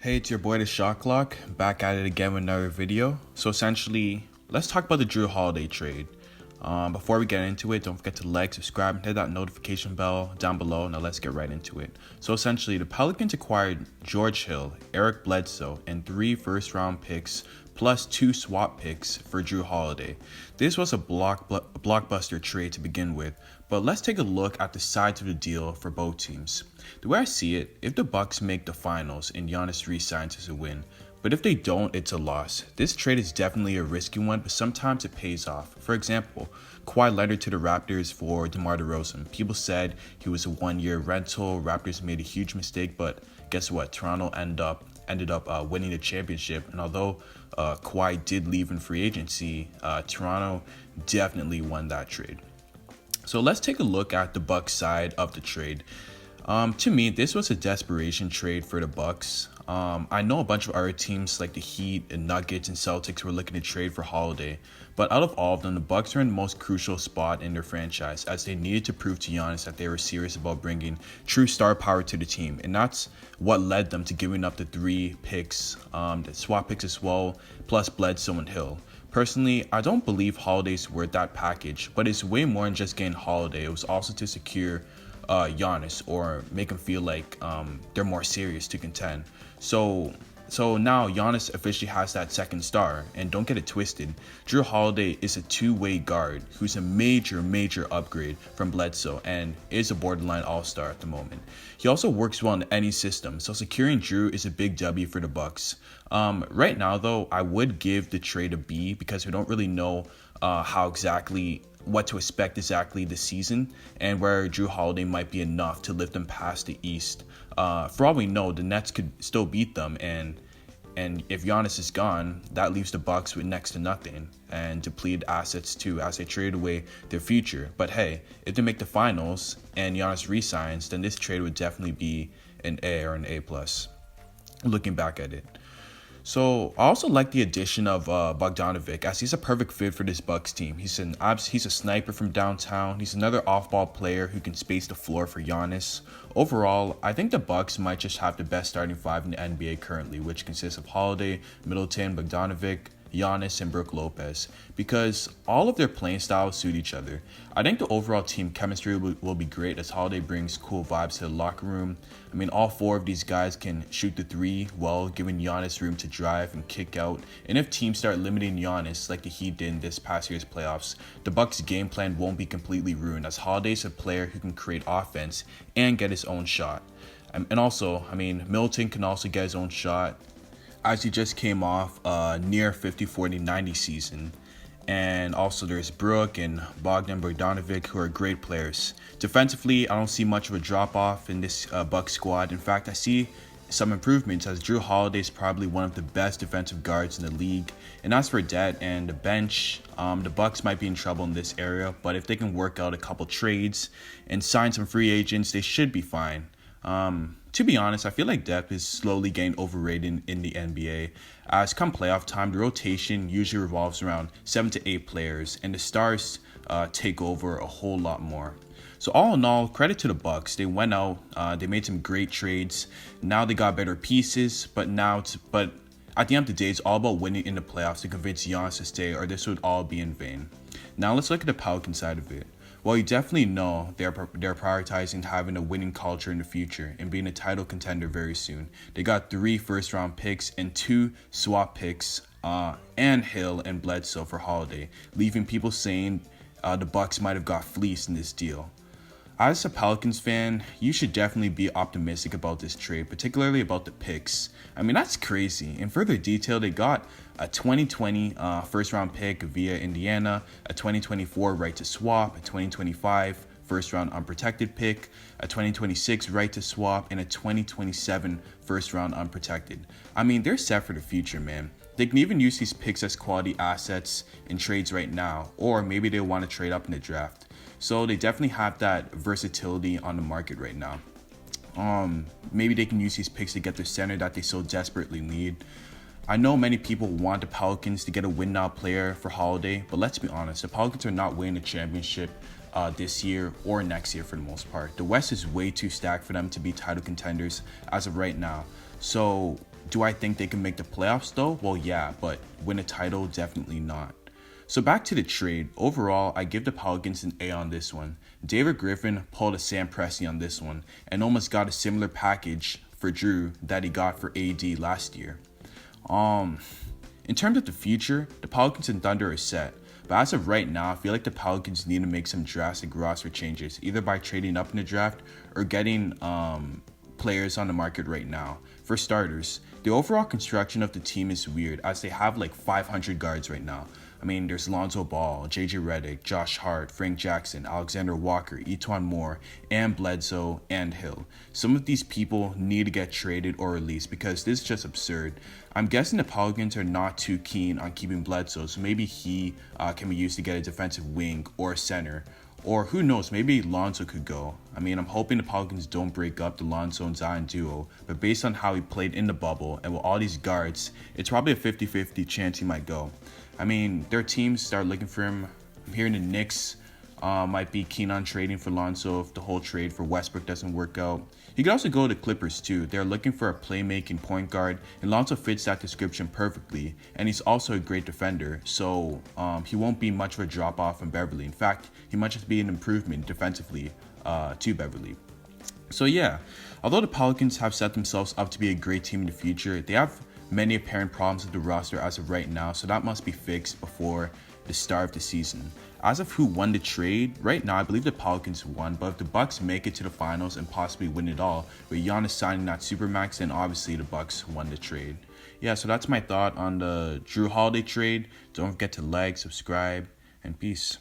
Hey, it's your boy the Shot Clock, back at it again with another video. So essentially, let's talk about the Jrue Holiday trade. Before we get into it, don't forget to like, subscribe, and hit that notification bell down below. Now let's get right into it. So essentially, the Pelicans acquired George Hill, Eric Bledsoe, and 3 first-round picks plus 2 swap picks for Jrue Holiday. This was a blockbuster trade to begin with, but let's take a look at the sides of the deal for both teams. The way I see it, if the Bucks make the finals and Giannis re-signs, it's a win. But if they don't, it's a loss. This trade is definitely a risky one, but sometimes it pays off. For example, Kawhi Leonard to the Raptors for DeMar DeRozan. People said he was a one-year rental. Raptors made a huge mistake, but guess what? Toronto ended up winning the championship. And although Kawhi did leave in free agency, Toronto definitely won that trade. So let's take a look at the Bucks side of the trade. To me, this was a desperation trade for the Bucks. I know a bunch of other teams like the Heat and Nuggets and Celtics were looking to trade for Holiday, but out of all of them, the Bucks were in the most crucial spot in their franchise as they needed to prove to Giannis that they were serious about bringing true star power to the team, and that's what led them to giving up the 3 picks, the swap picks as well, plus Bledsoe and Hill. Personally, I don't believe Holiday's worth that package, but it's way more than just getting Holiday. It was also to secure Giannis or make him feel like they're more serious to contend. So now Giannis officially has that second star, and don't get it twisted, Jrue Holiday is a two-way guard who's a major upgrade from Bledsoe and is a borderline all-star at the moment. He also works well in any system, so securing Jrue is a big W for the Bucks. Right now though, I would give the trade a B because we don't really know what to expect exactly this season and where Jrue Holiday might be enough to lift them past the East. For all we know, the Nets could still beat them, and if Giannis is gone, that leaves the Bucks with next to nothing and depleted assets too as they trade away their future. But hey, if they make the finals and Giannis resigns, then this trade would definitely be an A or an A+, looking back at it. So I also like the addition of Bogdanovic, as he's a perfect fit for this Bucks team. He's a sniper from downtown. He's another off-ball player who can space the floor for Giannis. Overall, I think the Bucks might just have the best starting 5 in the NBA currently, which consists of Holiday, Middleton, Bogdanovic, Giannis, and Brook Lopez, because all of their playing styles suit each other. I think the overall team chemistry will be great as Holiday brings cool vibes to the locker room. I mean, all 4 of these guys can shoot the 3 well, giving Giannis room to drive and kick out. And if teams start limiting Giannis like the Heat did in this past year's playoffs, the Bucks' game plan won't be completely ruined as Holiday's a player who can create offense and get his own shot. And also, I mean, Middleton can also get his own shot, as he just came off near 50-40-90 season. And also there's Brook and Bogdanovic, who are great players. Defensively, I don't see much of a drop-off in this Bucks squad. In fact, I see some improvements as Jrue Holiday is probably one of the best defensive guards in the league. And as for depth and the bench, the Bucks might be in trouble in this area, but if they can work out a couple trades and sign some free agents, they should be fine. To be honest, I feel like depth is slowly getting overrated in the NBA, as come playoff time, the rotation usually revolves around 7 to 8 players, and the stars take over a whole lot more. So all in all, credit to the Bucks. They went out, they made some great trades. Now they got better pieces, but at the end of the day, it's all about winning in the playoffs to convince Giannis to stay, or this would all be in vain. Now let's look at the Pelicans side of it. Well, you definitely know they're prioritizing having a winning culture in the future and being a title contender very soon. They got 3 first-round picks and 2 swap picks, and Hill and Bledsoe for Holiday, leaving people saying the Bucks might have got fleeced in this deal. As a Pelicans fan, you should definitely be optimistic about this trade, particularly about the picks. I mean, that's crazy. In further detail, they got a 2020 first-round pick via Indiana, a 2024 right to swap, a 2025 first-round unprotected pick, a 2026 right to swap, and a 2027 first-round unprotected. I mean, they're set for the future, man. They can even use these picks as quality assets in trades right now, or maybe they want to trade up in the draft. So they definitely have that versatility on the market right now. Maybe they can use these picks to get their center that they so desperately need. I know many people want the Pelicans to get a win-now player for Holiday, but let's be honest, the Pelicans are not winning a championship this year or next year for the most part. The West is way too stacked for them to be title contenders as of right now. So Do I think they can make the playoffs though? Well, yeah, but win a title, definitely not. So back to the trade. Overall, I give the Pelicans an A on this one. David Griffin pulled a Sam Presti on this one and almost got a similar package for Jrue that he got for AD last year. In terms of the future, the Pelicans and Thunder are set. But as of right now, I feel like the Pelicans need to make some drastic roster changes, either by trading up in the draft or getting players on the market right now. For starters, the overall construction of the team is weird as they have like 500 guards right now. I mean, there's Lonzo Ball, JJ Redick, Josh Hart, Frank Jackson, Alexander Walker, Etuan Moore, and Bledsoe, and Hill. Some of these people need to get traded or released because this is just absurd. I'm guessing the Pelicans are not too keen on keeping Bledsoe, so maybe he can be used to get a defensive wing or center. Or who knows, maybe Lonzo could go. I mean, I'm hoping the Pelicans don't break up the Lonzo and Zion duo, but based on how he played in the bubble and with all these guards, it's probably a 50-50 chance he might go. I mean, their teams start looking for him. I'm hearing the Knicks might be keen on trading for Lonzo if the whole trade for Westbrook doesn't work out. He could also go to Clippers too. They're looking for a playmaking point guard, and Lonzo fits that description perfectly. And he's also a great defender, so he won't be much of a drop off from Beverly. In fact, he might just be an improvement defensively to Beverly. So yeah, although the Pelicans have set themselves up to be a great team in the future, they have many apparent problems with the roster as of right now, so that must be fixed before the start of the season. As of who won the trade, right now I believe the Pelicans won, but if the Bucks make it to the finals and possibly win it all, with Giannis signing that Supermax, then obviously the Bucks won the trade. Yeah, so that's my thought on the Jrue Holiday trade. Don't forget to like, subscribe, and peace.